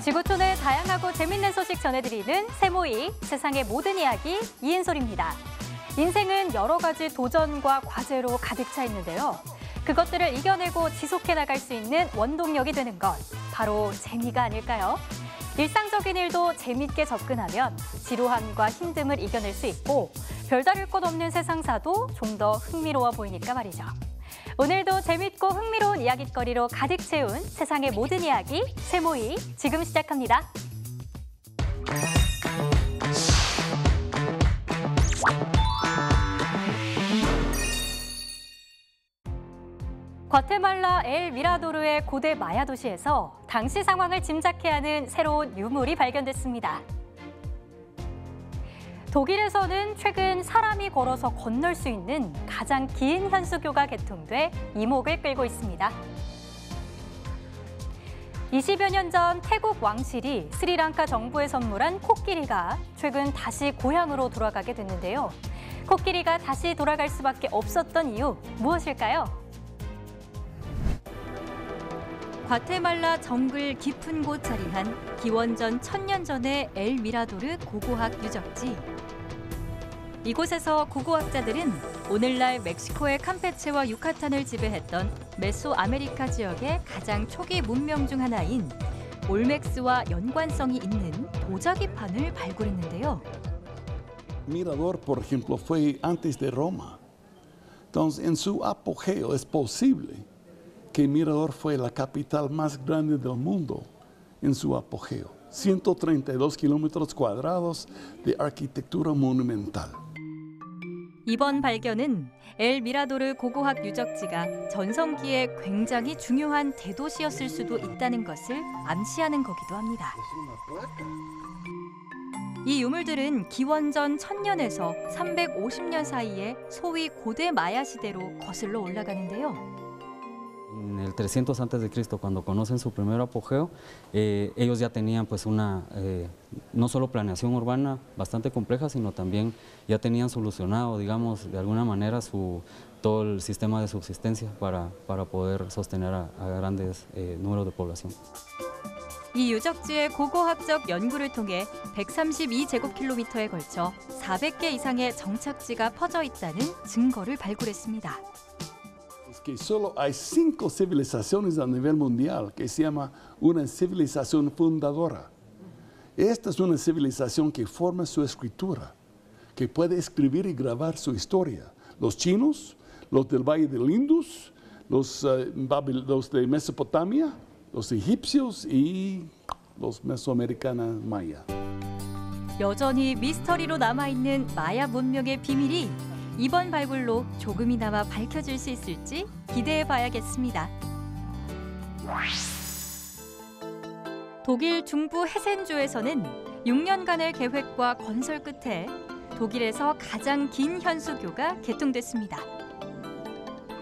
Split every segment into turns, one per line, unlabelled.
지구촌의 다양하고 재밌는 소식 전해드리는 세모이 세상의 모든 이야기 이은솔입니다. 인생은 여러 가지 도전과 과제로 가득 차 있는데요. 그것들을 이겨내고 지속해 나갈 수 있는 원동력이 되는 것, 바로 재미가 아닐까요? 일상적인 일도 재밌게 접근하면 지루함과 힘듦을 이겨낼 수 있고 별다를 것 없는 세상사도 좀 더 흥미로워 보이니까 말이죠. 오늘도 재밌고 흥미로운 이야깃거리로 가득 채운 세상의 모든 이야기 세모이 지금 시작합니다. 과테말라 엘 미라도르의 고대 마야 도시에서 당시 상황을 짐작케 하는 새로운 유물이 발견됐습니다. 독일에서는 최근 사람이 걸어서 건널 수 있는 가장 긴 현수교가 개통돼 이목을 끌고 있습니다. 20여 년 전 태국 왕실이 스리랑카 정부에 선물한 코끼리가 최근 다시 고향으로 돌아가게 됐는데요. 코끼리가 다시 돌아갈 수밖에 없었던 이유 무엇일까요? 과테말라 정글 깊은 곳 자리한 기원전 1000년 전의 엘 미라도르 고고학 유적지. 이곳에서 고고학자들은 오늘날 멕시코의 campeche와 유카탄을 지배했던 메소아메리카 지역의 가장 초기 문명 중 하나인 올멕스와 연관성이 있는 도자기판을 발굴했는데요.
Mirador, por ejemplo, fue antes de Roma. Entonces, en su apogeo es posible que Mirador fue la capital más grande del mundo en su apogeo. 132 kilómetros cuadrados de arquitectura monumental.
이번 발견은 엘 미라도르 고고학 유적지가 전성기에 굉장히 중요한 대도시였을 수도 있다는 것을 암시하는 거기도 합니다. 이 유물들은 기원전 1000년에서 350년 사이에 소위 고대 마야 시대로 거슬러 올라가는데요.
En el 300 a.C., cuando conocen su primer apogeo, ellos ya tenían pues una no solo planeación urbana bastante compleja, sino también ya tenían solucionado, digamos, de alguna manera todo el sistema de subsistencia para poder sostener a grandes números de población.
이 유적지의 고고학적 연구를 통해 132제곱킬로미터에 걸쳐 400개 이상의 정착지가 퍼져 있다는 증거를 발굴했습니다.
Que solo hay 5 civilizaciones a nivel mundial que se llama una civilización fundadora. Esta es una civilización que forma su escritura, que puede escribir y grabar su historia. Los chinos, los del Valle del Indus, los de Mesopotamia, los egipcios y los mesoamericanos maya.
여전히 미스터리로 남아있는 마야 문명의 비밀이 이번 발굴로 조금이나마 밝혀질 수 있을지 기대해 봐야겠습니다. 독일 중부 헤센주에서는 6년간의 계획과 건설 끝에 독일에서 가장 긴 현수교가 개통됐습니다.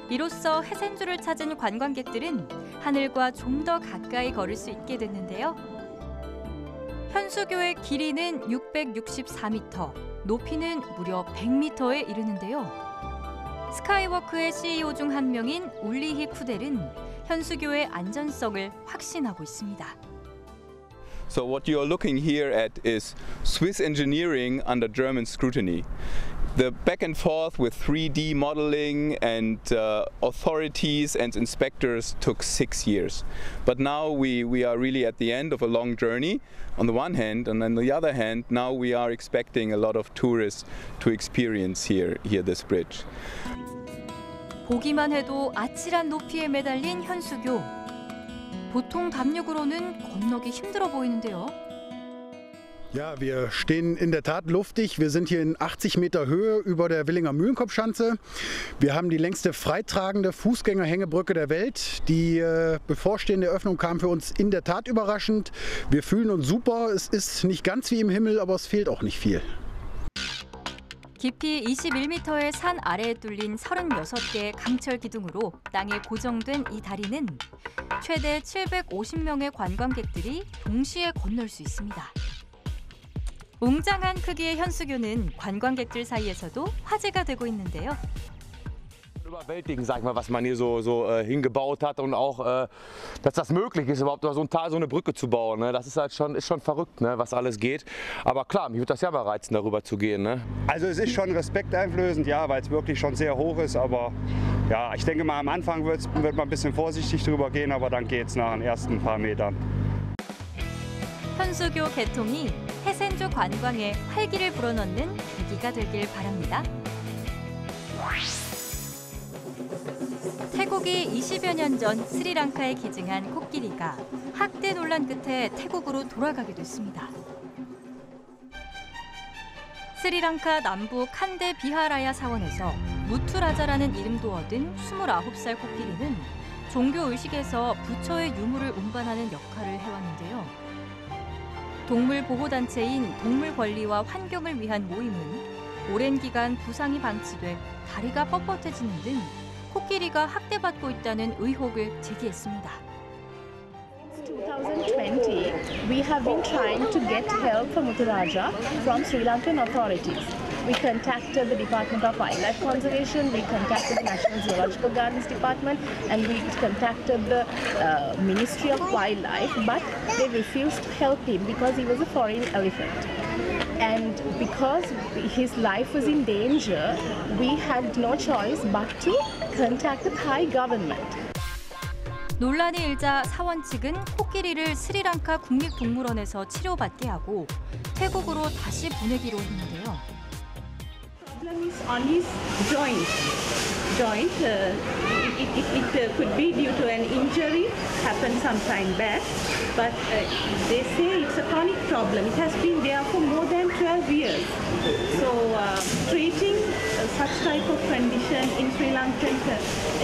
이로써 헤센주를 찾은 관광객들은 하늘과 좀 더 가까이 걸을 수 있게 됐는데요. 현수교의 길이는 664m, 높이는 무려 100m에 이르는데요. 스카이워크의 CEO 중 한 명인 울리히 쿠델은 현수교의 안전성을 확신하고 있습니다.
So what you are looking here at is Swiss engineering under German scrutiny. The back and forth with 3D modeling and authorities and inspectors took 6 years. But now we are really at the end of a long journey on the one hand, and on the other hand, now we are expecting a lot of tourists to experience here this bridge.
보기만 해도 아찔한 높이에 매달린 현수교. 보통 담력으로는 건너기 힘들어 보이는데요.
Ja, wir stehen in der Tat luftig. Wir sind hier in 80 Meter Höhe über der Willinger Mühlenkopfschanze. Wir haben die längste freitragende Fußgängerhängebrücke der Welt. Die bevorstehende Öffnung kam für uns in der Tat überraschend. Wir fühlen uns super. Es ist nicht ganz wie im Himmel, aber es fehlt auch nicht viel.
깊이 21m의 산 아래에 뚫린 36개의 강철 기둥으로 땅에 고정된 이 다리는 최대 750명의 관광객들이 동시에 건널 수 있습니다. 웅장한 크기의 현수교는 관광객들 사이에서도 화제가 되고 있는데요.
Überwältigend, sag ich mal, was man hier so hingebaut hat und auch, dass das möglich ist, überhaupt über so ein Tal so eine Brücke zu bauen. Ne? Das ist halt schon verrückt, ne? Was alles geht. Aber klar, mich würde das ja mal reizen, darüber zu gehen. Ne?
Also es ist schon respekteinflößend, ja, weil es wirklich schon sehr hoch ist. Aber ja, ich denke mal, am Anfang wird man ein bisschen vorsichtig drüber gehen, aber dann geht es nach den ersten paar Metern.
현수교 개통이 해센조 관광에 활기를 불어넣는 계기가 되길 바랍니다. 태국이 20여 년 전 스리랑카에 기증한 코끼리가 학대 논란 끝에 태국으로 돌아가게 됐습니다. 스리랑카 남부 칸데 비하라야 사원에서 무투라자라는 이름도 얻은 29살 코끼리는 종교 의식에서 부처의 유물을 운반하는 역할을 해왔는데요. 동물 보호단체인 동물 권리와 환경을 위한 모임은 오랜 기간 부상이 방치돼 다리가 뻣뻣해지는 등 코끼리가 학대받고 있다는 의혹을 제기했습니다.
2020, we have been trying to get help for Muthuraja from Sri Lankan authorities. We contacted the Department of Wildlife Conservation, we contacted the National Zoological Gardens Department, and we contacted the Ministry of Wildlife, but they refused to help him because he was a foreign elephant. And because his life was in danger, we had no choice but to contact the Thai government.
논란이 일자 사원 측은 코끼리를 스리랑카 국립동물원에서 치료받게 하고 태국으로 다시 보내기로 했는데요.
Problem is on his joint. It could be due to an injury, happened some time back, but they say it's a chronic problem. It has been there for more than 12 years. So treating such type of condition in Sri Lankan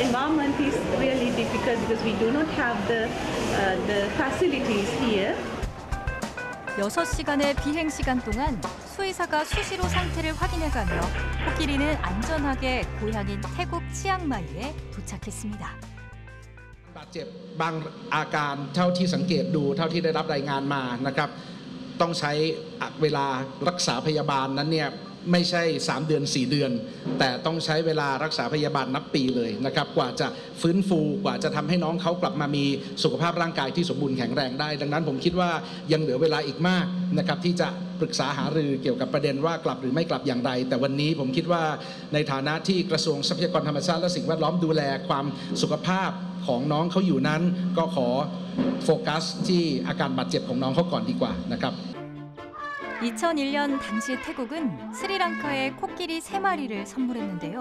environment is really difficult because we do not have the facilities here.
6시간의 비행 시간 동안 수의사가 수시로 상태를 확인해가며 코끼리는 안전하게 고향인 태국 치앙마이에 도착했습니다.
บาดเจ็บบางอาการเท่าที่สังเกตดูเท่าที่ได้รับรายงานมานะครับต้องใช้เวลารักษาพยาบาลนั้นเนี่ยไม่ใช่3 เดือน 4 เดือนแต่ต้องใช้เวลารักษาพยาบาลนับปีเลยนะครับกว่าจะฟื้นฟูกว่าจะทำให้น้องเขากลับมามีสุขภาพร่างกายที่สมบูรณ์แข็งแรงได้ดังนั้นผมคิดว่ายังเหลือเวลาอีกมากนะครับที่จะปรึกษาหารือเกี่ยวกับประเด็นว่ากลับหรือไม่กลับอย่างไรแต่วันนี้ผมคิดว่าในฐานะที่กระทรวงทรัพยากรธรรมชาติและสิ่งแวดล้อมดูแลความสุขภาพของน้องเขาอยู่นั้นก็ขอโฟกัสที่อาการบาดเจ็บของน้องเขาก่อนดีกว่านะครับ
2001년 당시 태국은 스리랑카에 코끼리 3마리를 선물했는데요.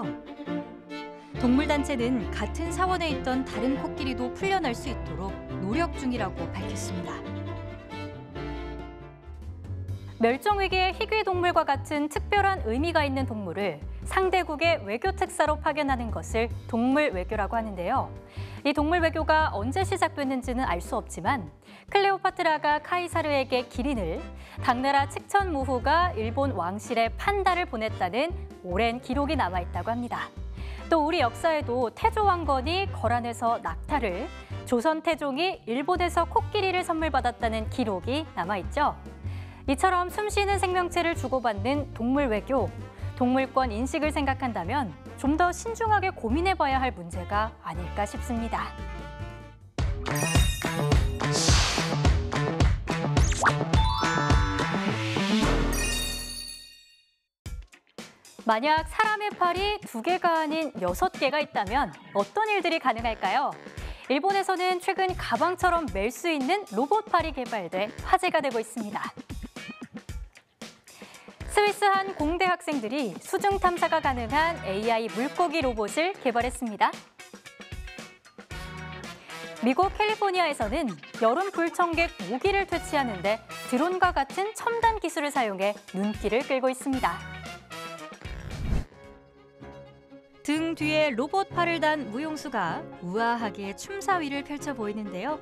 동물단체는 같은 사원에 있던 다른 코끼리도 풀려날 수 있도록 노력 중이라고 밝혔습니다. 멸종위기의 희귀동물과 같은 특별한 의미가 있는 동물을 상대국의 외교 특사로 파견하는 것을 동물 외교라고 하는데요. 이 동물 외교가 언제 시작됐는지는 알 수 없지만 클레오파트라가 카이사르에게 기린을, 당나라 칙천무후가 일본 왕실에 판다를 보냈다는 오랜 기록이 남아있다고 합니다. 또 우리 역사에도 태조 왕건이 거란에서 낙타를, 조선 태종이 일본에서 코끼리를 선물받았다는 기록이 남아있죠. 이처럼 숨쉬는 생명체를 주고받는 동물 외교, 동물권 인식을 생각한다면 좀 더 신중하게 고민해봐야 할 문제가 아닐까 싶습니다. 만약 사람의 팔이 2개가 아닌 6개가 있다면 어떤 일들이 가능할까요? 일본에서는 최근 가방처럼 멜 수 있는 로봇팔이 개발돼 화제가 되고 있습니다. 스위스 한 공대 학생들이 수중 탐사가 가능한 AI 물고기 로봇을 개발했습니다. 미국 캘리포니아에서는 여름 불청객 모기를 퇴치하는 데 드론과 같은 첨단 기술을 사용해 눈길을 끌고 있습니다. 등 뒤에 로봇팔을 단 무용수가 우아하게 춤사위를 펼쳐 보이는데요.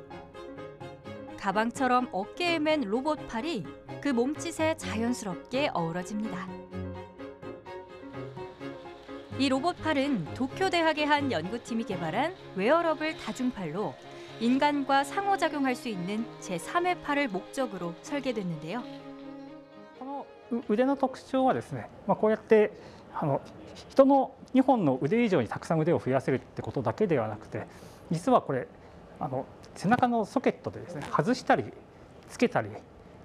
가방처럼 어깨에 맨 로봇팔이 그 몸짓에 자연스럽게 어우러집니다. 이 로봇팔은 도쿄대학의 한 연구팀이 개발한 웨어러블 다중팔로 인간과 상호작용할 수 있는 제3의 팔을 목적으로 설계됐는데요.
この腕の特徴はですね、こうやって人の2本の腕以上にたくさん腕を増やせるってことだけではなくて、実はこれ背中のソケットでですね、外したりつけたり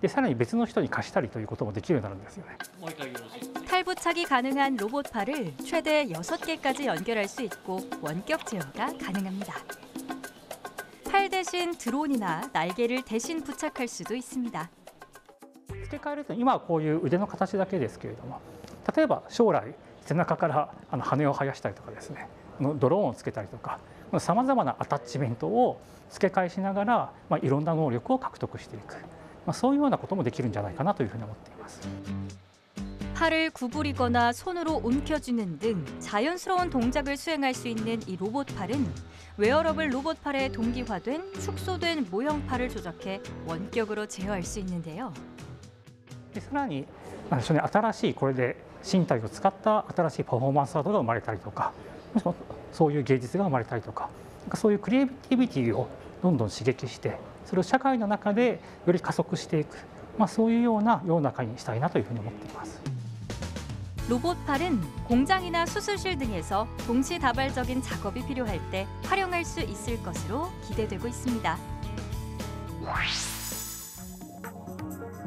で、さらに別の人に貸したりということもできるようになるんですよね。
탈부착이 가능한 로봇팔을 최대 6개까지 연결할 수 있고 원격 제어가 가능합니다. 팔 대신 드론이나 날개를 대신 부착할 수도 있습니다.
付け替えると今はこういう腕の形だけですけれども、例えば将来背中から羽を生やしたりとかですね、ドローンをつけたりとか、さまざまなアタッチメントを付け替えしながら、いろんな能力を獲得していく、そういうようなこともできるんじゃないかなというふうに思っています。
팔을 구부리거나 손으로 움켜쥐는 등 자연스러운 동작을 수행할 수 있는 이 로봇팔은 웨어러블 로봇팔에 동기화된 축소된 모형팔을 조작해 원격으로 제어할 수 있는데요.
さらに新しいこれで身体を使った新しいパフォーマンスアートが生まれたりとか、そういう芸術が生まれたりとか、そういうクリエイティビティをどんどん刺激して、それを社会の中でより加速していく、そういうような世の中にしたいなというふうに思っています。
로봇팔은 공장이나 수술실 등에서 동시다발적인 작업이 필요할 때 활용할 수 있을 것으로 기대되고 있습니다.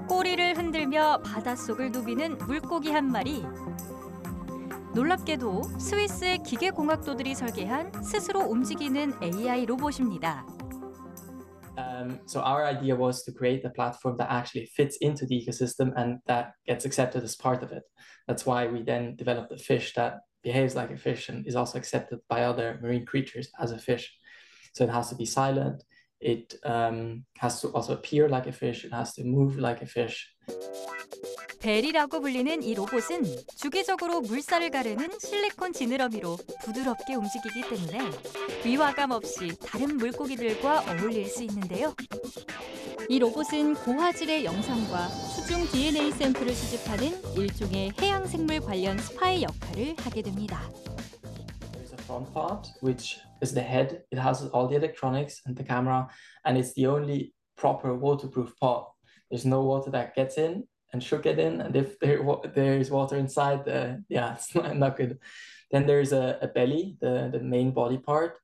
꼬리를 흔들며 바닷속을 누비는 물고기 한 마리. 놀랍게도 스위스의 기계공학도들이 설계한 스스로 움직이는 AI 로봇입니다.
So our idea was to create a platform that actually fits into the ecosystem and that gets accepted as part of it. That's why we then developed a fish that behaves like a fish and is also accepted by other marine creatures as a fish. So it has to be silent, it has to also appear like a fish, it has to move like a fish.
벨이라고 불리는 이 로봇은 주기적으로 물살을 가르는 실리콘 지느러미로 부드럽게 움직이기 때문에 위화감 없이 다른 물고기들과 어울릴 수 있는데요. 이 로봇은 고화질의 영상과 수중 DNA 샘플을 수집하는 일종의 해양 생물 관련 스파이 역할을 하게 됩니다.
There's a front part, which is the head. It has all the electronics and the camera, and it's the only proper waterproof pod. There's no water that gets in and should get in, and if there is water inside, yeah, it's not good. Then there's a belly, the main body part.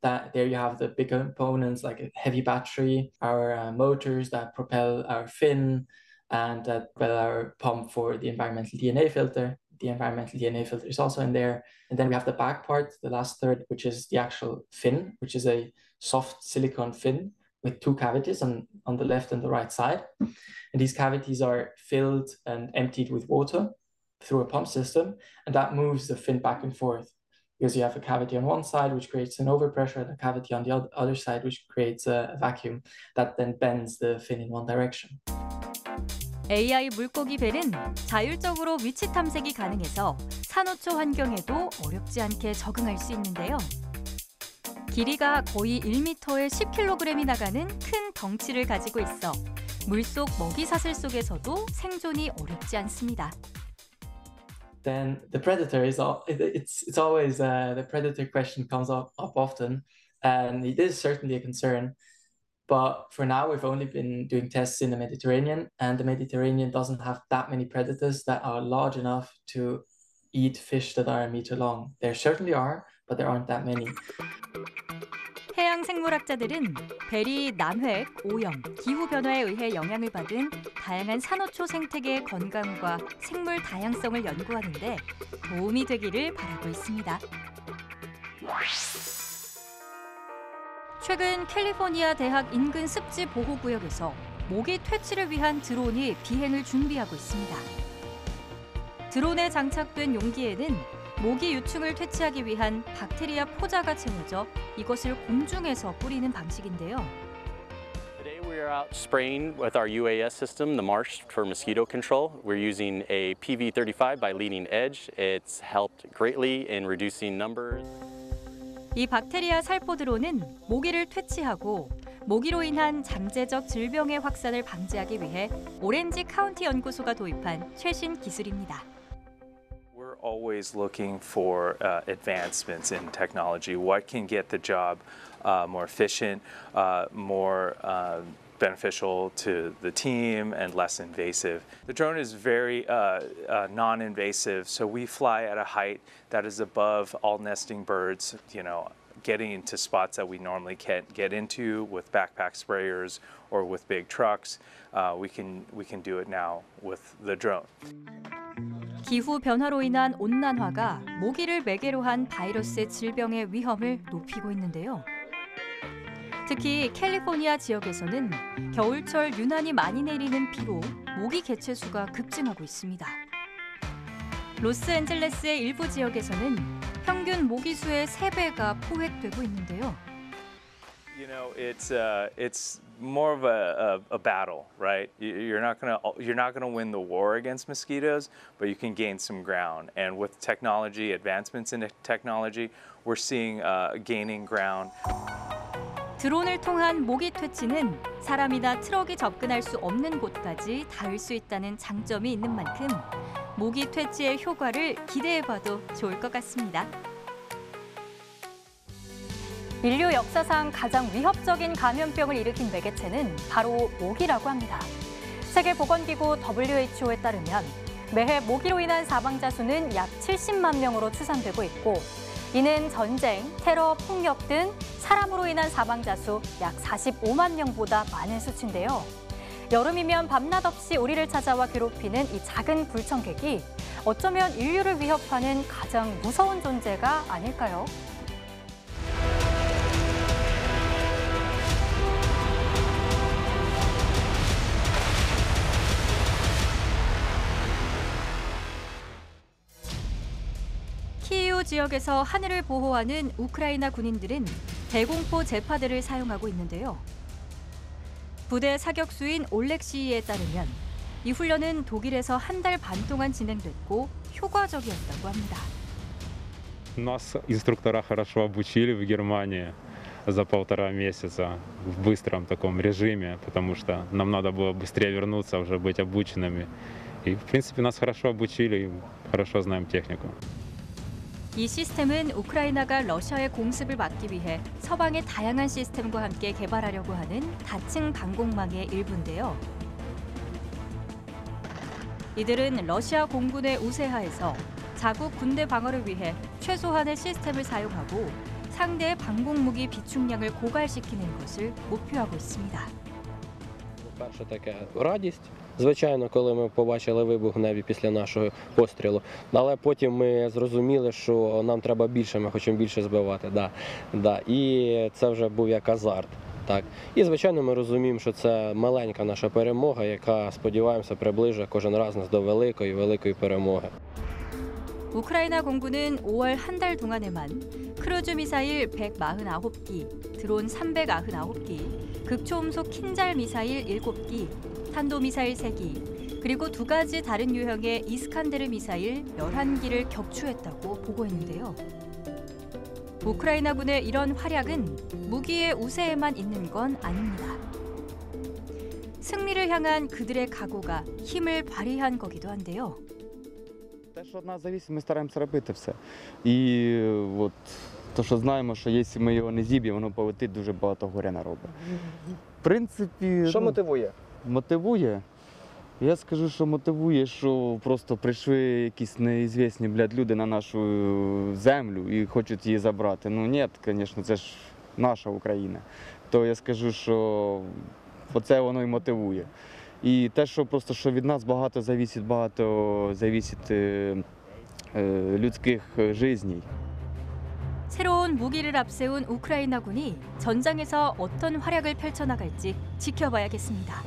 That there you have the big components like a heavy battery, our motors that propel our fin, and that propel our pump for the environmental DNA filter. The environmental DNA filter is also in there. And then we have the back part, the last third, which is the actual fin, which is a soft silicone fin with two cavities on the left and the right side. And these cavities are filled and emptied with water through a pump system, and that moves the fin back and forth. Because you have a cavity on one side, which creates an overpressure, and a cavity on the other side, which creates a vacuum that then bends the fin in one direction.
AI 물고기 벨은 자율적으로 위치 탐색이 가능해서 산호초 환경에도 어렵지 않게 적응할 수 있는데요. 길이가 거의 1m에 10kg이 나가는 큰 덩치를 가지고 있어 물속 먹이 사슬 속에서도 생존이 어렵지 않습니다.
Then the predator is it's always the predator question comes up often, and it is certainly a concern. But for now, we've only been doing tests in the Mediterranean, and the Mediterranean doesn't have that many predators that are large enough to eat fish that are a meter long. There certainly are, but there aren't that many.
해양 생물학자들은 벨이 남획, 오염, 기후 변화에 의해 영향을 받은 다양한 산호초 생태계의 건강과 생물 다양성을 연구하는 데 도움이 되기를 바라고 있습니다. 최근 캘리포니아 대학 인근 습지 보호구역에서 모기 퇴치를 위한 드론이 비행을 준비하고 있습니다. 드론에 장착된 용기에는 모기 유충을 퇴치하기 위한 박테리아 포자가 채워져 이것을 공중에서 뿌리는 방식인데요.
Today we are out spraying with our UAS system, the Marsh for mosquito control. We're using a PV35 by Leading Edge. It's helped greatly in reducing numbers.
이 박테리아 살포 드론은 모기를 퇴치하고 모기로 인한 잠재적 질병의 확산을 방지하기 위해 오렌지 카운티 연구소가 도입한 최신 기술입니다.
We're always looking for advancements in technology. What can get the job more efficient, more beneficial to the team and less invasive. The drone is very non-invasive, so we fly at a height that is above all nesting birds, getting into spots that we normally can't get into with backpack sprayers or with big trucks. We can do it now with the drone.
기후 변화로 인한 온난화가 모기를 매개로 한 바이러스 질병의 위험을 높이고 있는데요. 특히 캘리포니아 지역에서는 겨울철 유난히 많이 내리는 비로 모기 개체 수가 급증하고 있습니다. 로스앤젤레스의 일부 지역에서는 평균 모기 수의 3배가 포획되고 있는데요.
It's more of a battle, right? You're not gonna win the war against mosquitoes, but you can gain some ground. And with technology, advancements in technology, we're seeing gaining ground.
드론을 통한 모기 퇴치는 사람이나 트럭이 접근할 수 없는 곳까지 닿을 수 있다는 장점이 있는 만큼 모기 퇴치의 효과를 기대해봐도 좋을 것 같습니다. 인류 역사상 가장 위협적인 감염병을 일으킨 매개체는 바로 모기라고 합니다. 세계보건기구 WHO에 따르면 매해 모기로 인한 사망자 수는 약 70만 명으로 추산되고 있고 이는 전쟁, 테러, 폭력 등 사람으로 인한 사망자 수 약 45만 명보다 많은 수치인데요. 여름이면 밤낮 없이 우리를 찾아와 괴롭히는 이 작은 불청객이 어쩌면 인류를 위협하는 가장 무서운 존재가 아닐까요? 키이우 지역에서 하늘을 보호하는 우크라이나 군인들은 대공포 제파들을 사용하고 있는데요. 부대 사격수인 올렉시이에 따르면 이 훈련은 독일에서 한 달 반 동안 진행됐고 효과적이었다고 합니다.
Нас инструктора хорошо обучили в Германии за 1,5 месяца в быстром таком режиме, потому что нам надо было быстрее вернуться, уже быть обученными. И, в принципе, нас хорошо обучили и хорошо знаем технику.
이 시스템은 우크라이나가 러시아의 공습을 막기 위해 서방의 다양한 시스템과 함께 개발하려고 하는 다층 방공망의 일부인데요. 이들은 러시아 공군의 우세하에서 자국 군대 방어를 위해 최소한의 시스템을 사용하고 상대의 방공무기 비축량을 고갈시키는 것을 목표하고 있습니다.
Перше таке радість, звичайно, коли ми побачили вибух в небі після нашого пострілу. Але потім ми зрозуміли, що нам треба більше, ми хочемо більше збивати. І це вже був як азарт. Так. І, звичайно, ми розуміємо, що це маленька наша перемога, яка, сподіваємося, приближує кожен раз нас до великої перемоги.
우크라이나 공군은 5월 한 달 동안에만 크루즈 미사일 149기, 드론 399기, 극초음속 킨잘 미사일 7기, 탄도미사일 3기, 그리고 2가지 다른 유형의 이스칸데르 미사일 11기를 격추했다고 보고했는데요. 우크라이나군의 이런 활약은 무기의 우세에만 있는 건 아닙니다. 승리를 향한 그들의 각오가 힘을 발휘한 거기도 한데요.
Те, що від нас залежить, ми стараємося робити все. І от то, що знаємо, що якщо ми його не зіб'ємо, воно полетить, дуже багато горя наробить. В принципі,
що мотивує?
Мотивує? Я скажу, що мотивує, що просто прийшли якісь неізвісні, люди на нашу землю і хочуть її забрати. Ну ні, звісно, це ж наша Україна. То я скажу, що оце воно і мотивує. І те, що просто що від нас багато зависить людських життів.
새로운 무기를 앞세운 우크라이나군이 전장에서 어떤 활약을 펼쳐나갈지 지켜봐야겠습니다.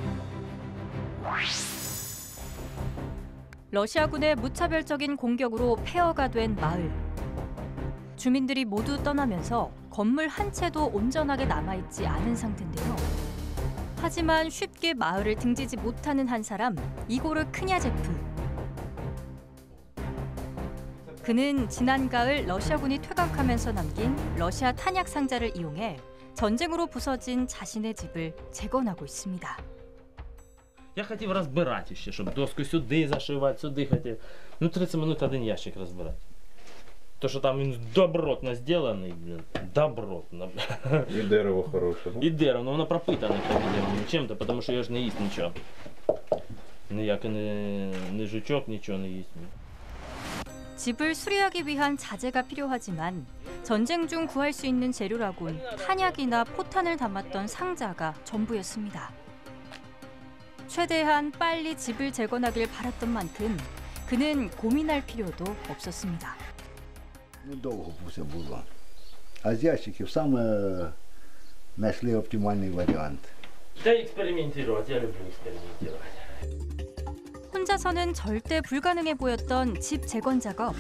러시아군의 무차별적인 공격으로 폐허가 된 마을. 주민들이 모두 떠나면서 건물 한 채도 온전하게 남아있지 않은 상태인데요. 하지만 쉽게 마을을 등지지 못하는 한 사람, 이고르 크냐제프. 그는 지난 가을 러시아군이 퇴각하면서 남긴 러시아 탄약 상자를 이용해 전쟁으로 부서진 자신의 집을 재건하고 있습니다.
Я хотів розбирати ще, щоб доску сюди зашивати, сюди хотів. 30 минут один ящик розбирати. То, что там він добротно сделаний, блин, добротно.
І дерево хороше.
І дерево, но воно пропитане чим-то, тому що я ж не їсть нічого. Ніякий не жучок, нічого не їсть.
집을 수리하기 위한 자재가 필요하지만 전쟁 중 구할 수 있는 재료라곤 탄약이나 포탄을 담았던 상자가 전부였습니다. 최대한 빨리 집을 재건하길 바랐던 만큼 그는 고민할 필요도 없었습니다.
Довго все було. А з ящиків саме знайшли оптимальний варіант.
Та експериментувати, я люблю експериментувати.
혼자서는 절대 불가능해 보였던 집 재건 작업.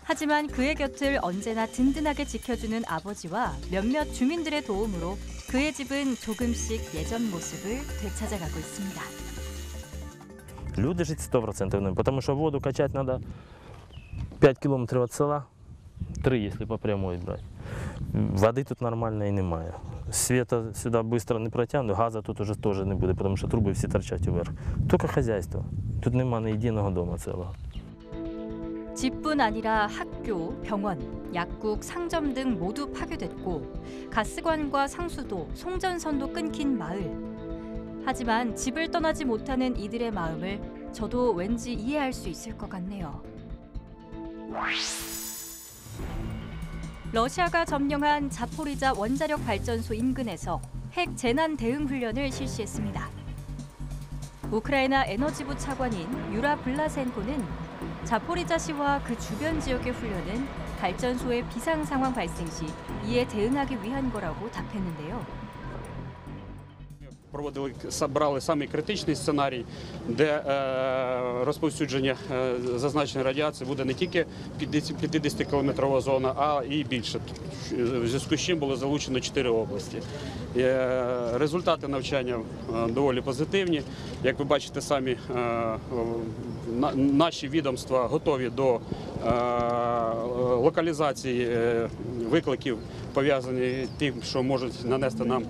하지만 그의 곁을 언제나 든든하게 지켜주는 아버지와 몇몇 주민들의 도움으로 그의 집은 조금씩 예전 모습을 되찾아가고 있습니다.
Люди жить 100%, потому что воду качать надо 5 километров от села, 3, если по прямой брать. Воды тут нормальної немає. Света сюди швидко не протягнуть, газу тут уже теж не буде, тому що труби всі торчать вверх. Тільки хазяйство. Тут нема ні єдиного дому цілого.
집뿐 아니라 학교, 병원, 약국, 상점 등 모두 파괴됐고 가스관과 상수도, 송전선도 끊긴 마을. 하지만 집을 떠나지 못하는 이들의 마음을 저도 왠지 이해할 수 있을 것 같네요. 러시아가 점령한 자포리자 원자력 발전소 인근에서 핵 재난 대응 훈련을 실시했습니다. 우크라이나 에너지부 차관인 유라 블라센코는 자포리자시와 그 주변 지역의 훈련은 발전소의 비상 상황 발생 시 이에 대응하기 위한 거라고 답했는데요.
Брали самий критичний сценарій, де розповсюдження зазначеної радіації буде не тільки 50-кілометрова зона, а і більше. В зв'язку з чим було залучено 4 області. Результати навчання доволі позитивні. Як ви бачите самі, наші відомства готові до локалізації викликів, пов'язаних з тим, що можуть нанести нам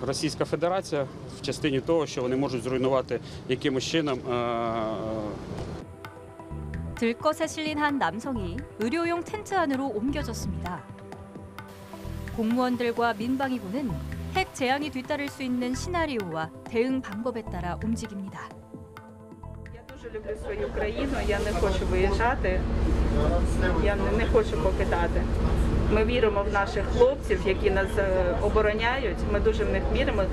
Російська Федерація в частині того, що вони можуть зруйнувати якимось чином.
들것에 실린 한 남성이 의료용 텐트 안으로 옮겨졌습니다. 공무원들과 민방위군은 핵 재앙이 뒤따를 수 있는 시나리오와 대응 방법에 따라 움직입니다.
Я дуже люблю свою країну, я не хочу виїжджати, я не хочу покидати. Ми віримо в наших хлопців, які нас обороняють. Ми дуже в них віримо,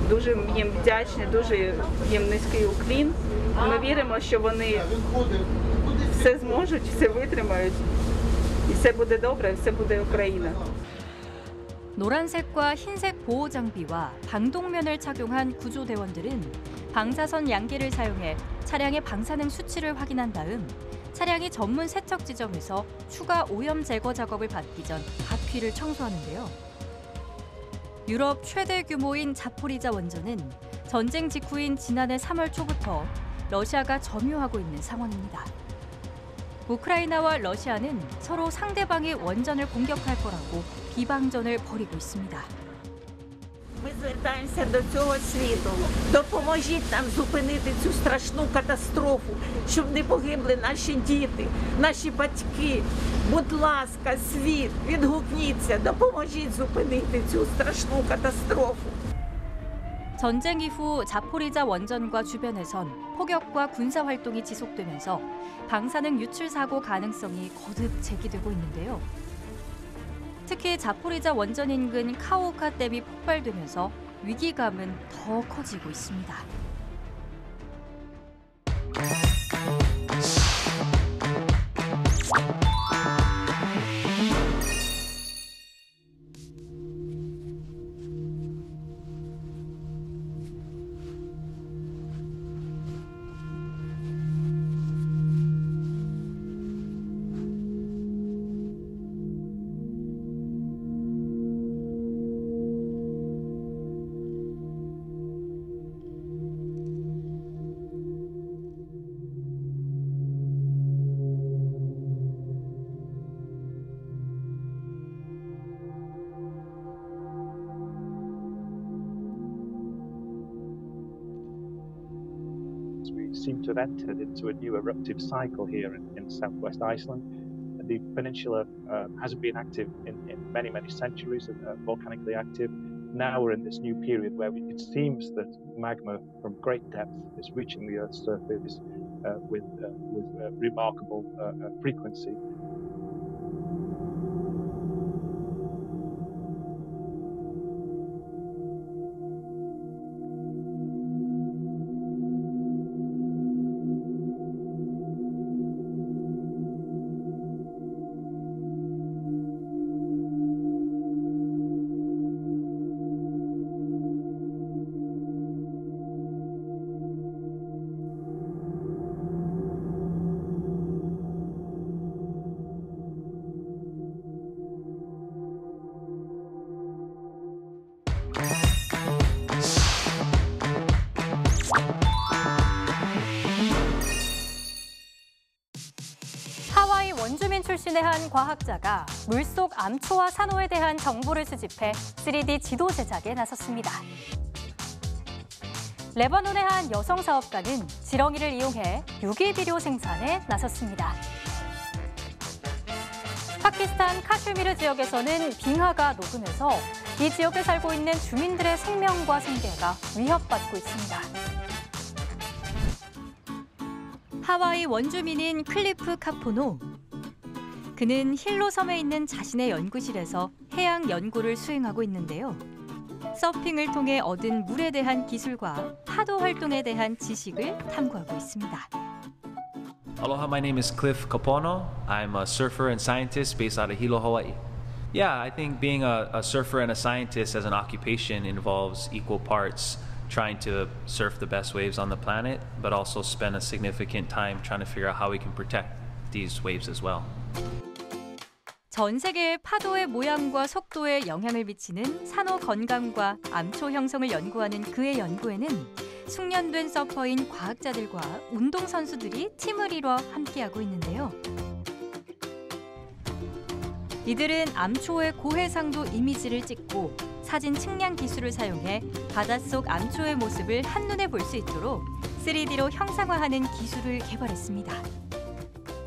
дуже їм вдячні, дуже їм низький уклін. Ми віримо, що вони все зможуть, все витримають, і все буде добре, і все буде Україна.
노란색과 흰색 보호 장비와 방독면을 착용한 구조대원들은 방사선 양계를 사용해 차량의 방사능 수치를 확인한 다음 차량이 전문 세척 지점에서 추가 오염 제거 작업을 받기 전 바퀴를 청소하는데요. 유럽 최대 규모인 자포리자 원전은 전쟁 직후인 지난해 3월 초부터 러시아가 점유하고 있는 상황입니다. 우크라이나와 러시아는 서로 상대방이 원전을 공격할 거라고 비방전을 벌이고 있습니다.
Ми звертаємося до цього світу. Допоможіть нам зупинити цю страшну катастрофу, щоб не погибли наші діти, наші батьки. Будь ласка, світ, відгукніться, допоможіть зупинити цю страшну катастрофу.
전쟁 이후 자포리자 원전과 주변에선 폭격과 군사 활동이 지속되면서 방사능 유출 사고 가능성이 거듭 제기되고 있는데요. 특히 자포리자 원전 인근 카오카 댐이 폭발되면서 위기감은 더 커지고 있습니다.
seem to have entered into a new eruptive cycle here in southwest Iceland. The peninsula hasn't been active in many, many centuries, volcanically active. Now we're in this new period where it seems that magma from great depth is reaching the Earth's surface with remarkable frequency.
하와이 원주민 출신의 한 과학자가 물속 암초와 산호에 대한 정보를 수집해 3D 지도 제작에 나섰습니다. 레바논의 한 여성 사업가는 지렁이를 이용해 유기비료 생산에 나섰습니다. 파키스탄 카슈미르 지역에서는 빙하가 녹으면서 이 지역에 살고 있는 주민들의 생명과 생계가 위협받고 있습니다. 하와이 원주민인 클리프 카포노. 그는 힐로 섬에 있는 자신의 연구실에서 해양 연구를 수행하고 있는데요. 서핑을 통해 얻은 물에 대한 기술과 파도 활동에 대한 지식을 탐구하고 있습니다.
Aloha, my name is Cliff Kapono. I'm a surfer and scientist based out of Hilo, Hawaii. Yeah, I think being a surfer and a scientist as an occupation involves equal parts trying to surf the best waves on the planet, but also spend a significant time trying to figure out how we can protect these waves as well.
전 세계의 파도의 모양과 속도에 영향을 미치는 산호 건강과 암초 형성을 연구하는 그의 연구에는 숙련된 서퍼인 과학자들과 운동선수들이 팀을 이뤄 함께하고 있는데요. 이들은 암초의 고해상도 이미지를 찍고 사진 측량 기술을 사용해 바닷속 암초의 모습을 한눈에 볼 수 있도록 3D로 형상화하는 기술을 개발했습니다.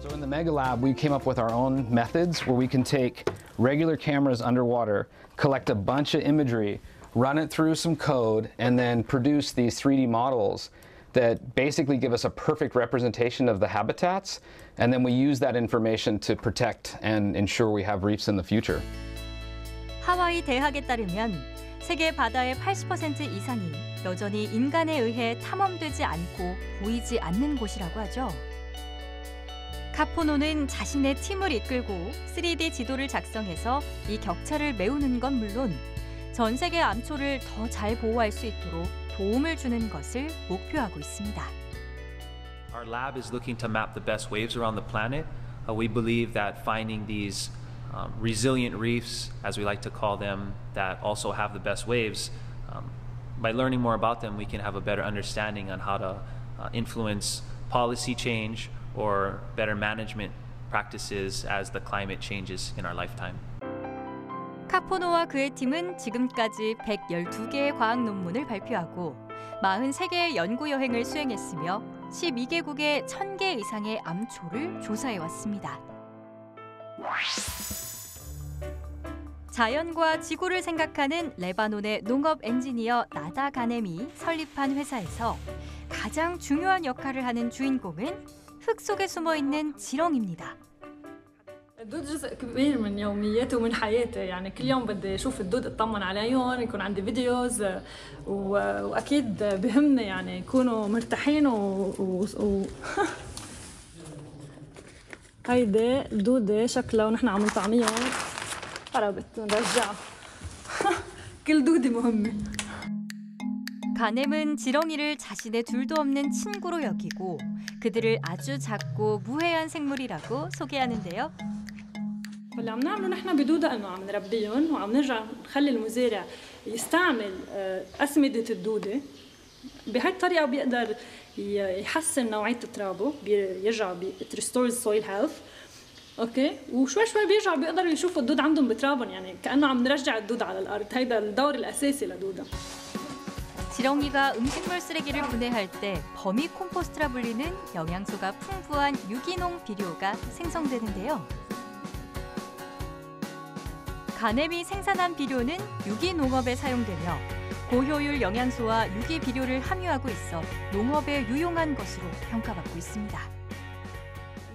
So in the Mega Lab, we came up with our own methods where we can take regular cameras underwater, collect a bunch of imagery, run it through some code, and then produce these 3D models that basically give us a perfect representation of the habitats, and then we use that information to protect and ensure we have reefs in the future.
하와이 대학에 따르면 세계 바다의 80% 이상이 여전히 인간에 의해 탐험되지 않고 보이지 않는 곳이라고 하죠. 카포노는 자신의 팀을 이끌고 3D 지도를 작성해서 이 격차를 메우는 건 물론 전 세계 암초를 더 잘 보호할 수 있도록 도움을 주는 것을 목표하고 있습니다.
Our lab is looking to map the best waves around the planet. We believe that finding these resilient reefs, as we like to call them, that also have the best waves, by learning more about them, we can have a better understanding on how to influence policy change or better management practices as the climate changes in our lifetime.
카포노와 그의 팀은 지금까지 112개의 과학 논문을 발표하고 43개의 연구 여행을 수행했으며 12개국의 1000개 이상의 암초를 조사해왔습니다. 자연과 지구를 생각하는 레바논의 농업 엔지니어 나다 가넴이 설립한 회사에서 가장 중요한 역할을 하는 주인공은 흙 속에 숨어있는 지렁입니다.
الدود جزء كبير من يومياتي ومن حياتي، يعني كل يوم بدي اشوف الدود اطمن عليهم، يكون عندي فيديوز واكيد بهمني يعني يكونوا مرتاحين هيدي الدودة شكلها ونحن عم نطعميهم قربت نرجعها كل دودة مهمة.
가넴은 지렁이를 자신의 둘도 없는 친구로 여기고 그들을 아주 작고 무해한 생물이라고 소개하는데요.
اللي عم نعمله نحن بدودة انه عم نربيهم وعم نرجع نخلي المزارع يستعمل أسمدة الدودة. بهاي الطريقة بيقدر يحسن نوعية ترابه، بيرجع restores soil health. اوكي، وشوي شوي بيرجع بيقدروا يشوفوا الدود عندهم بترابهم، يعني كأنه عم نرجع الدود على الأرض. هيدا الدور الأساسي لدودة.
지렁이가 음식물 쓰레기를 분해할 때 버미 콤포스트라 불리는 영양소가 풍부한 유기농 비료가 생성되는데요. 가nem이 생산한 비료는 유기농업에 사용되며 고효율 영양소와 유기 비료를 함유하고 있어 농업에 유용한 것으로 평가받고 있습니다.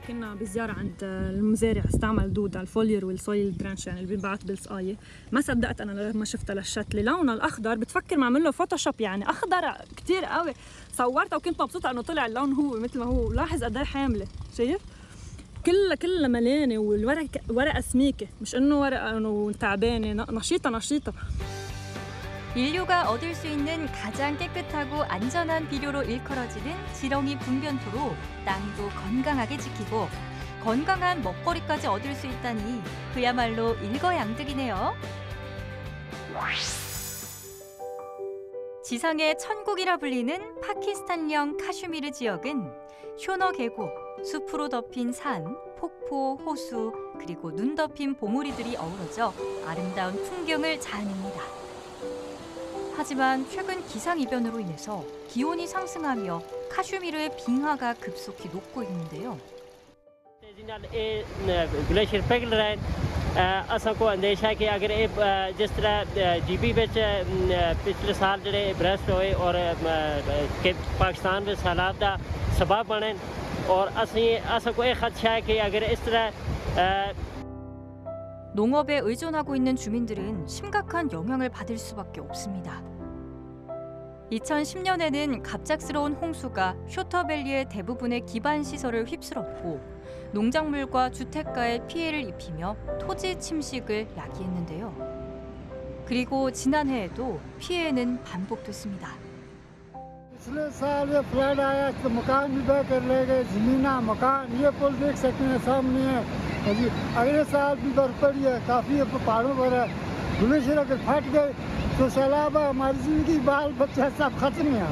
كنا بزيارة عند المزارع استعمل دود على الفولير والسويل درانش يعني اللي بينبعث بالسقاية. ما صدقت أنا لما شفتها للشتلة، لونها الأخضر بتفكر معمل له فوتوشوب يعني أخضر كتير قوي. صورتها وكنت مبسوطة إنه طلع اللون هو مثل ما هو، لاحظ قد إيه حاملة، شايف؟ كلها مليانة والورقة سميكة، مش إنه ورقة إنه تعبانة، نشيطة.
인류가 얻을 수 있는 가장 깨끗하고 안전한 비료로 일컬어지는 지렁이 분변토로 땅도 건강하게 지키고 건강한 먹거리까지 얻을 수 있다니 그야말로 일거양득이네요. 지상의 천국이라 불리는 파키스탄령 카슈미르 지역은 쇼너 계곡, 숲으로 덮인 산, 폭포, 호수, 그리고 눈 덮인 봉우리들이 어우러져 아름다운 풍경을 자아냅니다. 하지만 최근 기상이변으로 인해서 기온이 상승하며 카슈미르의 빙하가 급속히 녹고 있는데요.
ग्लेशियर पिघल रहा है असां को अंदेशा है कि अगर जिस तरह जीबी ਵਿੱਚ पिछले साल ਜਿਹੜੇ ਬਰਸਟ ਹੋਏ ਔਰ ਕਿ ਪਾਕਿਸਤਾਨ ਵਿੱਚ ਹਾਲਾਤ ਦਾ ਸਬਬ ਬਣੇ ਔਰ ਅਸਾਂ को ਇਹ खदशा है कि अगर इस तरह
농업에 의존하고 있는 주민들은 심각한 영향을 받을 수밖에 없습니다. 2010년에는 갑작스러운 홍수가 쇼터밸리의 대부분의 기반 시설을 휩쓸었고 농작물과 주택가에 피해를 입히며 토지 침식을 야기했는데요. 그리고 지난해에도 피해는 반복됐습니다.
पिछले साल ये फ्लड आया तो मकान भी बह कर ले गए, जमीना मकान, ये पुल देख सकते हैं सामने है। अगले साल भी बर्फ पड़ी है, काफी पहाड़ों पर है। ग्लेशियर अगर फट गए तो सैलाब हमारी जिंदगी बाल बच्चे सब खत्म है।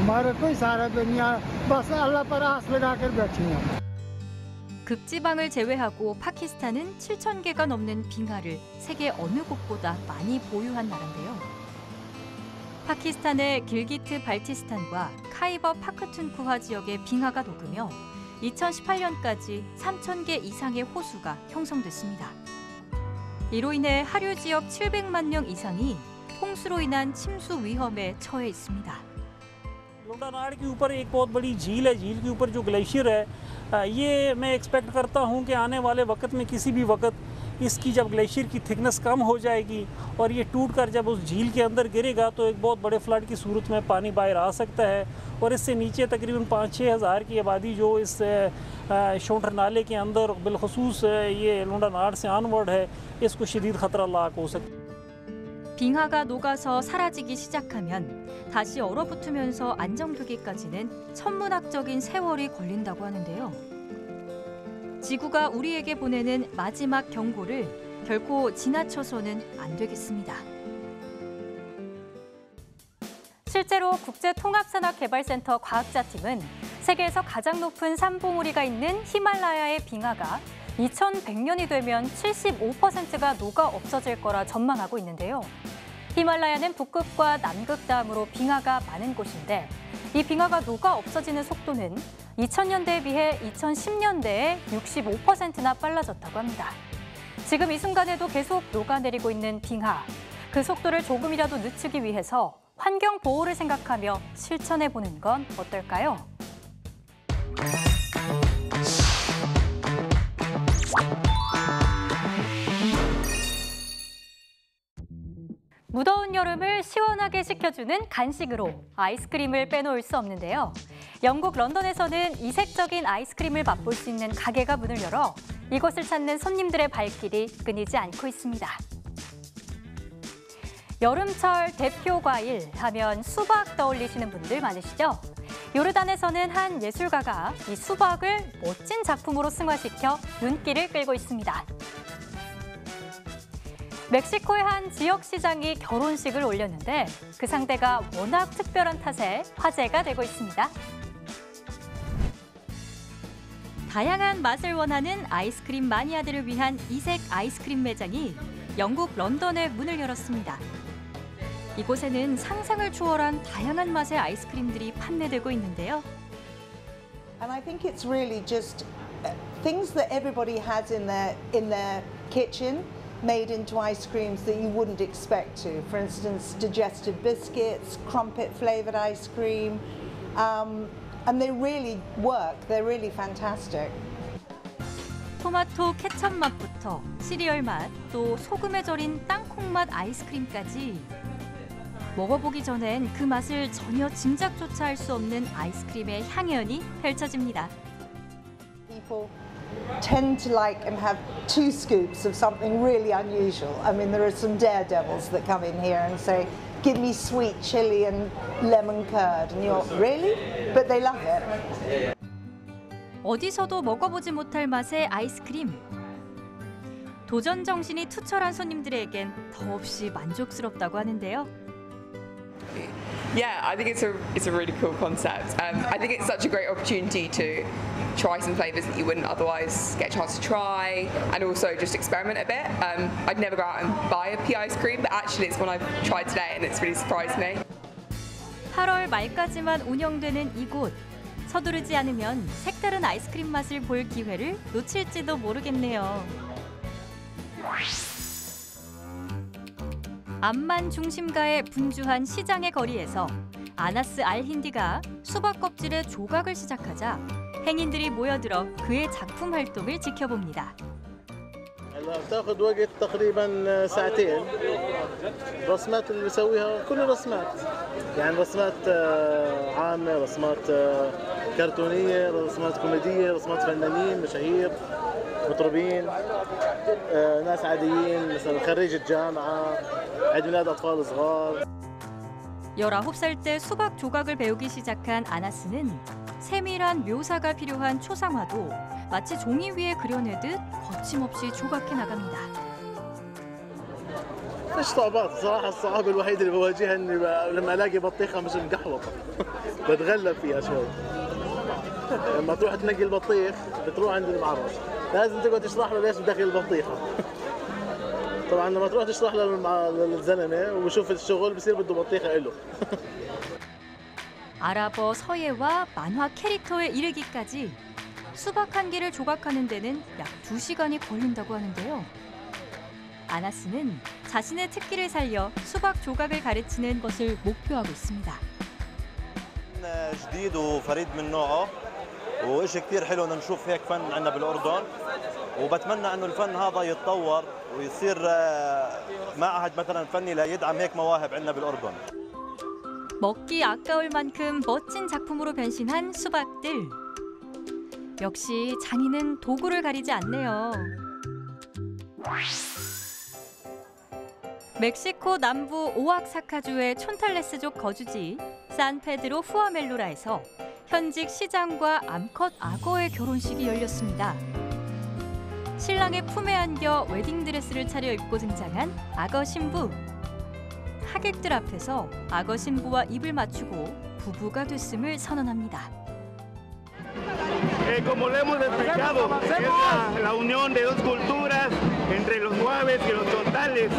हमारा कोई सहारा तो नहीं है, बस अल्लाह पर आस लगा कर बैठे हैं।
극지방을 제외하고 파키스탄은 7,000개가 넘는 빙하를 세계 어느 곳보다 많이 보유한 나라인데요. 파키스탄의 길기트 발티스탄과 카이버 파크툰쿠화 지역의 빙하가 녹으며 2018년까지 3,000개 이상의 호수가 형성됐습니다. 이로 인해 하류 지역 700만 명 이상이 홍수로 인한 침수 위험에 처해 있습니다.
लुंडा नाड़ के ऊपर एक बहुत बड़ी झील है, झील के ऊपर जो ग्लेशियर है, ये मैं एक्सपेक्ट करता हूँ कि आने वाले वक्त में किसी भी वक्त इसकी जब ग्लेशियर की थिकनेस कम हो जाएगी और ये टूटकर जब उस झील के अंदर गिरेगा तो एक बहुत बड़े फ्लड की सूरत में पानी बाहर आ सकता है और इससे नीचे तकरीबन 5-6 हज़ार की आबादी जो इस शोंठर नाले के अंदर बिलखसूस ये लुंडा नाड़ से आनवर्ड है, इसको शदीद ख़तरा लाक हो सकता है।
빙하가 녹아서 사라지기 시작하면 다시 얼어붙으면서 안정되기까지는 천문학적인 세월이 걸린다고 하는데요. 지구가 우리에게 보내는 마지막 경고를 결코 지나쳐서는 안 되겠습니다. 실제로 국제통합산업개발센터 과학자팀은 세계에서 가장 높은 산봉우리가 있는 히말라야의 빙하가 2100년이 되면 75%가 녹아 없어질 거라 전망하고 있는데요. 히말라야는 북극과 남극 다음으로 빙하가 많은 곳인데 이 빙하가 녹아 없어지는 속도는 2000년대에 비해 2010년대에 65%나 빨라졌다고 합니다. 지금 이 순간에도 계속 녹아내리고 있는 빙하. 그 속도를 조금이라도 늦추기 위해서 환경 보호를 생각하며 실천해보는 건 어떨까요? 무더운 여름을 시원하게 식혀주는 간식으로 아이스크림을 빼놓을 수 없는데요. 영국 런던에서는 이색적인 아이스크림을 맛볼 수 있는 가게가 문을 열어 이곳을 찾는 손님들의 발길이 끊이지 않고 있습니다. 여름철 대표 과일 하면 수박 떠올리시는 분들 많으시죠? 요르단에서는 한 예술가가 이 수박을 멋진 작품으로 승화시켜 눈길을 끌고 있습니다. 멕시코의 한 지역 시장이 결혼식을 올렸는데 그 상대가 워낙 특별한 탓에 화제가 되고 있습니다. 다양한 맛을 원하는 아이스크림 마니아들을 위한 이색 아이스크림 매장이 영국 런던에 문을 열었습니다. 이곳에는 상상을 초월한 다양한 맛의 아이스크림들이 판매되고 있는데요.
And I think it's really just things that everybody has in their kitchen made into ice creams that you wouldn't expect to. For instance, digestive biscuits, crumpet flavored ice cream, and they really work. They're really fantastic.
토마토 케첩 맛부터 시리얼 맛, 또 소금에 절인 땅콩 맛 아이스크림까지 먹어보기 전엔 그 맛을 전혀 짐작조차 할 수 없는 아이스크림의 향연이 펼쳐집니다.
People tend to like and have 2 scoops of something really unusual. I mean, there are some daredevils that come in here and say, give me sweet chili and lemon curd. And you're, really? But they love it.
어디서도 먹어보지 못할 맛의 아이스크림. 도전 정신이 투철한 손님들에겐 더없이 만족스럽다고 하는데요.
Yeah, I think it's a really cool concept. I think it's such a great opportunity to try some flavours that you wouldn't otherwise get a chance to try, and also just experiment a bit. I'd never go out and buy a pea ice cream, but actually it's one I've tried today and it's really surprised me.
8월 말까지만 운영되는 이곳. 서두르지 않으면 색다른 아이스크림 맛을 볼 기회를 놓칠지도 모르겠네요. 암만 중심가의 분주한 시장의 거리에서 아나스 알힌디가 수박 껍질의 조각을 시작하자 행인들이 모여들어 그의 작품 활동을 지켜봅니다.
بتاخذ وقت تقريبا ساعتين. الرسمات اللي بسويها كل رسمات، يعني رسمات عامة، رسمات كرتونية، رسمات كوميدية، رسمات فنانين مشاهير، مطربين، ناس عاديين مثلا خريج الجامعة، عيد ميلاد أطفال صغار.
19살 때 수박 조각을 배우기 시작한 아나스는 세밀한 묘사가 필요한 초상화도 마치 종이 위에 그려내듯 거침없이 조각해 나갑니다.
صعوبات صراحة. الصعوبة الوحيدة اللي بواجهها اني لما الاقي بطيخة مش مقحوطة بتغلب فيها شوي. لما تروح تنقي البطيخ بتروح عند المعرض لازم تقعد تشرح له ليش بدخل البطيخة. طبعا لما تروح تشرح للزلمة ويشوف الشغل بصير بده بطيخة له.
아랍어 서예와 만화 캐릭터에 이르기까지 수박 한 개를 조각하는 데는 약 2시간이 걸린다고 하는데요. 아나스는 자신의 특기를 살려 수박 조각을 가르치는 것을 목표하고 있습니다.
جديد وفريد من نوعه وإشي كثير حلو إنه نشوف هيك فن عندنا بالأردن وبتمنى إنه الفن هذا يتطور ويصير معهد مثلا فني ليدعم هيك مواهب عندنا بالأردن.
먹기 아까울 만큼 멋진 작품으로 변신한 수박들. 역시 장인은 도구를 가리지 않네요. 멕시코 남부 오악사카주의 촌탈레스족 거주지 산페드로 후아멜로라에서 현직 시장과 암컷 악어의 결혼식이 열렸습니다. 신랑의 품에 안겨 웨딩드레스를 차려입고 등장한 악어 신부. 하객들 앞에서 악어 신부와 입을 맞추고 부부가 됐음을 선언합니다.
Como le hemos explicado, es la unión de 2 culturas entre los Muaves y los Chontales.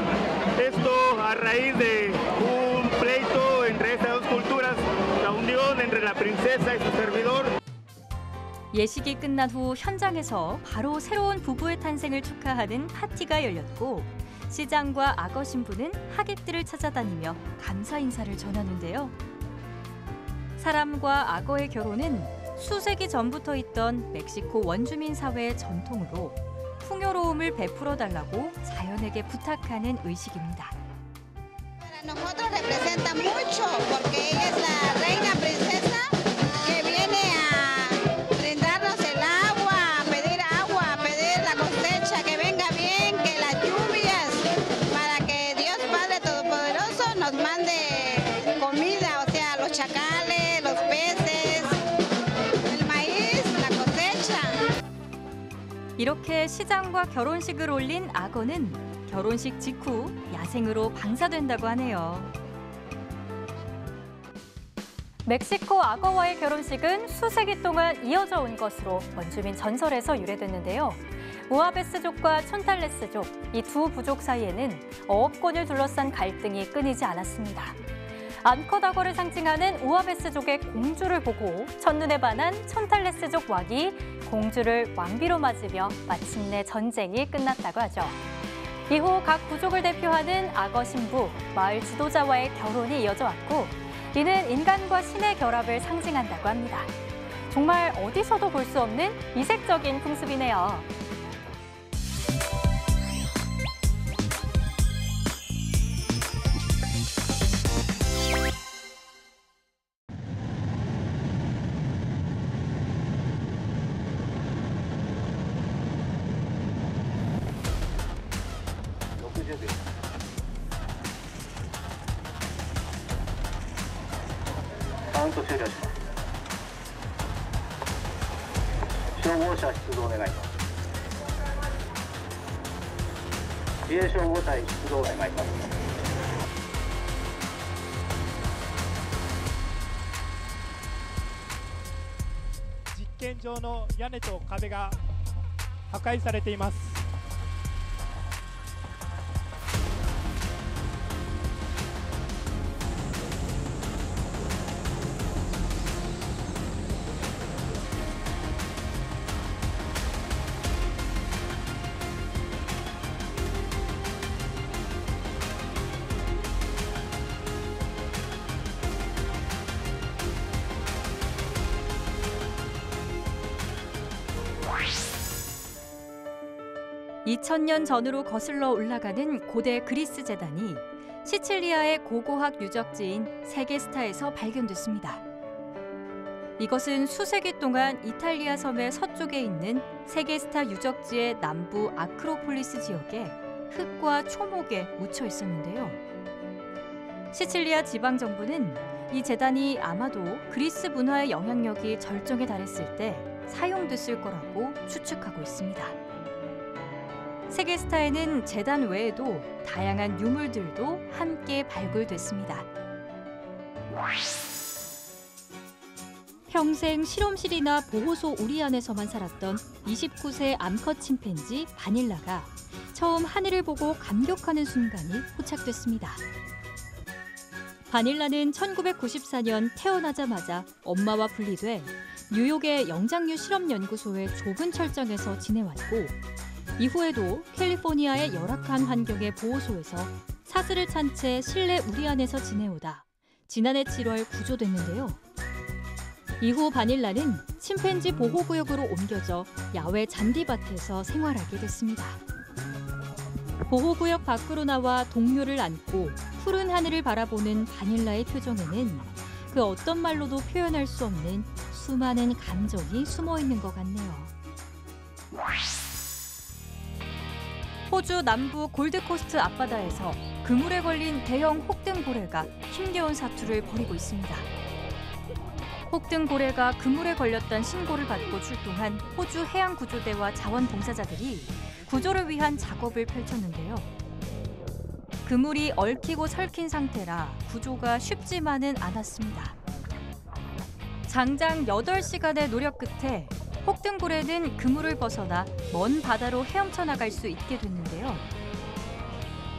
Esto a raíz de un pleito entre estas 2 culturas, la unión entre la princesa y su servidor.
예식이 끝난 후 현장에서 바로 새로운 부부의 탄생을 축하하는 파티가 열렸고 시장과 악어 신부는 하객들을 찾아다니며 감사 인사를 전하는데요. 사람과 악어의 결혼은 수세기 전부터 있던 멕시코 원주민 사회의 전통으로 풍요로움을 베풀어 달라고 자연에게 부탁하는 의식입니다.
Nosotros representa mucho porque ella es la reina princesa que viene a brindarnos el agua, a pedir la cosecha, que venga bien, que las lluvias, para que Dios Padre Todopoderoso nos mande comida, o sea, los chacales, los peces, el maíz, la cosecha.
이렇게 시장과 결혼식을 올린 악어는 결혼식 직후 야생으로 방사된다고 하네요. 멕시코 악어와의 결혼식은 수세기 동안 이어져 온 것으로 원주민 전설에서 유래됐는데요. 우아베스족과 촌탈레스족, 이 두 부족 사이에는 어업권을 둘러싼 갈등이 끊이지 않았습니다. 암컷 악어를 상징하는 우아베스족의 공주를 보고 첫눈에 반한 촌탈레스족 왕이 공주를 왕비로 맞으며 마침내 전쟁이 끝났다고 하죠. 이후 각 부족을 대표하는 악어 신부, 마을 지도자와의 결혼이 이어져 왔고 이는 인간과 신의 결합을 상징한다고 합니다. 정말 어디서도 볼 수 없는 이색적인 풍습이네요.
実験場の屋根と壁が破壊されています。
(2000년) 전으로 거슬러 올라가는 고대 그리스 제단이 시칠리아의 고고학 유적지인 세게스타에서 발견됐습니다. 이것은 수세기 동안 이탈리아 섬의 서쪽에 있는 세게스타 유적지의 남부 아크로폴리스 지역에 흙과 초목에 묻혀 있었는데요. 시칠리아 지방정부는 이 제단이 아마도 그리스 문화의 영향력이 절정에 달했을 때 사용됐을 거라고 추측하고 있습니다. 세게스타에는 제단 외에도 다양한 유물들도 함께 발굴됐습니다. 평생 실험실이나 보호소 우리 안에서만 살았던 29세 암컷 침팬지 바닐라가 처음 하늘을 보고 감격하는 순간이 포착됐습니다. 바닐라는 1994년 태어나자마자 엄마와 분리돼 뉴욕의 영장류 실험연구소의 좁은 철장에서 지내왔고 이후에도 캘리포니아의 열악한 환경의 보호소에서 사슬을 찬 채 실내 우리 안에서 지내오다 지난해 7월 구조됐는데요. 이후 바닐라는 침팬지 보호구역으로 옮겨져 야외 잔디밭에서 생활하게 됐습니다. 보호구역 밖으로 나와 동료를 안고 푸른 하늘을 바라보는 바닐라의 표정에는 그 어떤 말로도 표현할 수 없는 수많은 감정이 숨어 있는 것 같네요. 호주 남부 골드코스트 앞바다에서 그물에 걸린 대형 혹등고래가 힘겨운 사투를 벌이고 있습니다. 혹등고래가 그물에 걸렸다는 신고를 받고 출동한 호주 해양구조대와 자원봉사자들이 구조를 위한 작업을 펼쳤는데요. 그물이 얽히고 설킨 상태라 구조가 쉽지만은 않았습니다. 장장 8시간의 노력 끝에 혹등고래는 그물을 벗어나 먼 바다로 헤엄쳐 나갈 수 있게 됐는데요.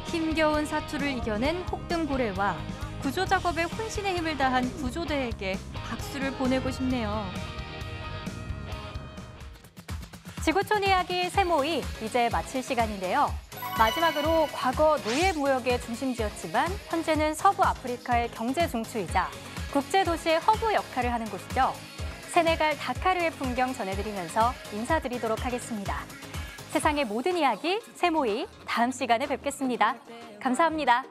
힘겨운 사투를 이겨낸 혹등고래와 구조 작업에 혼신의 힘을 다한 구조대에게 박수를 보내고 싶네요. 지구촌 이야기 세모이 이제 마칠 시간인데요. 마지막으로 과거 노예 무역의 중심지였지만 현재는 서부 아프리카의 경제 중추이자 국제도시의 허브 역할을 하는 곳이죠. 세네갈 다카르의 풍경 전해드리면서 인사드리도록 하겠습니다. 세상의 모든 이야기 세모이 다음 시간에 뵙겠습니다. 감사합니다.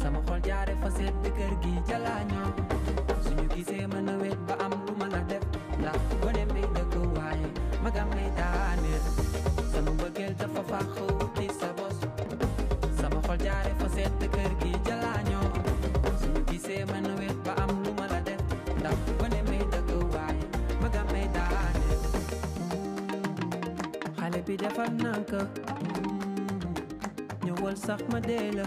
sama xol jaare fa sedd kër gi jalaañoo suñu gisee mën a wet ba am lu mën a def ndax gone may dëkk waaye magam may daaneel sama mbëggeel dafa faax wuti sa bos sama bi defal nanka ñëwal sax ma dee la